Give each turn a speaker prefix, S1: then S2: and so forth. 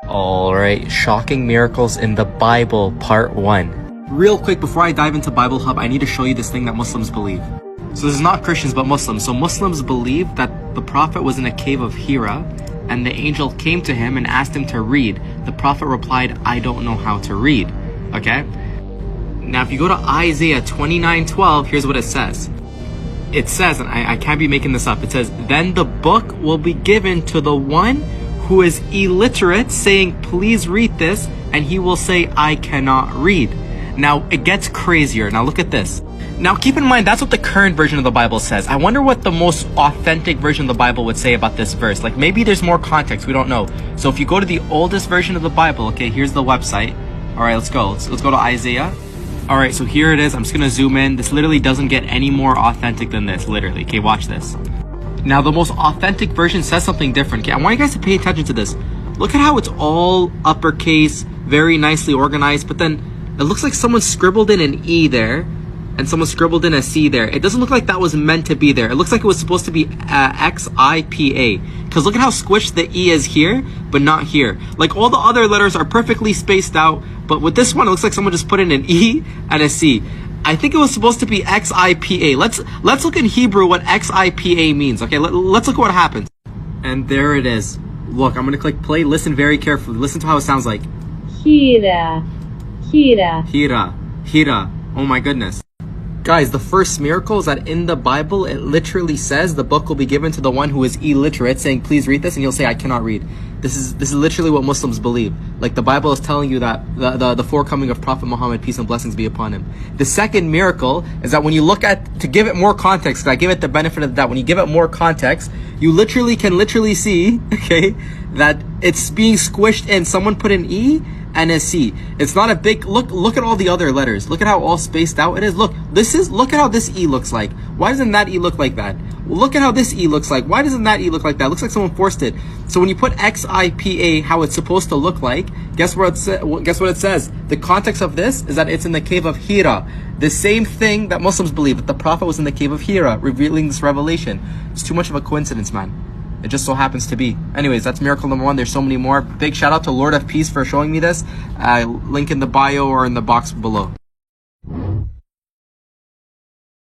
S1: Alright, shocking miracles in the Bible, part 1. Real quick, before I dive into Bible Hub, I need to show you this thing that Muslims believe. So this is not Christians, but Muslims. So Muslims believe that the Prophet was in a cave of Hira, and the angel came to him and asked him to read. The Prophet replied, I don't know how to read. Okay? Now if you go to Isaiah 29:12, here's what it says. It says, and I can't be making this up, it says, then the book will be given to the one who is illiterate, saying, please read this, and he will say, I cannot read. Now, it gets crazier. Now, look at this. Now, keep in mind, that's what the current version of the Bible says. I wonder what the most authentic version of the Bible would say about this verse. Like, maybe there's more context. We don't know. So, if you go to the oldest version of the Bible, okay, here's the website. All right, let's go. Let's go to Isaiah. All right, so here it is. I'm just going to zoom in. This literally doesn't get any more authentic than this, literally. Okay, watch this. Now, the most authentic version says something different. Okay, I want you guys to pay attention to this. Look at how it's all uppercase, very nicely organized, but then it looks like someone scribbled in an E there, and someone scribbled in a C there. It doesn't look like that was meant to be there. It looks like it was supposed to be X-I-P-A. Because look at how squished the E is here, but not here. Like, all the other letters are perfectly spaced out, but with this one, it looks like someone just put in an E and a C. I think it was supposed to be X-I-P-A. Let's look in Hebrew what X-I-P-A means, okay? Let's look at what happens. And there it is. Look, I'm going to click play. Listen very carefully. Listen to how it sounds like.
S2: Hira. Hira.
S1: Hira. Hira. Oh my goodness. Guys, the first miracle is that in the Bible, it literally says the book will be given to the one who is illiterate, saying, please read this, and he'll say, I cannot read. This is literally what Muslims believe. Like, the Bible is telling you that the forecoming of Prophet Muhammad, peace and blessings be upon him. The second miracle is that when you look at, to give it more context, because I give it the benefit of the doubt, when you give it more context, you can see, okay, that it's being squished in. Someone put an E and a C. It's not a big look at all the other letters. Look at how all spaced out it is. Look at how this E looks like. Why doesn't that E look like that? Look at how this E looks like. Why doesn't that E look like that? It looks like someone forced it. So when you put X-I-P-A, how it's supposed to look like, guess what it says? The context of this is that it's in the cave of Hira. The same thing that Muslims believe, that the Prophet was in the cave of Hira, revealing this revelation. It's too much of a coincidence, man. It just so happens to be. Anyways, that's miracle number 1. There's so many more. Big shout out to Lord of Peace for showing me this. Link in the bio or in the box below.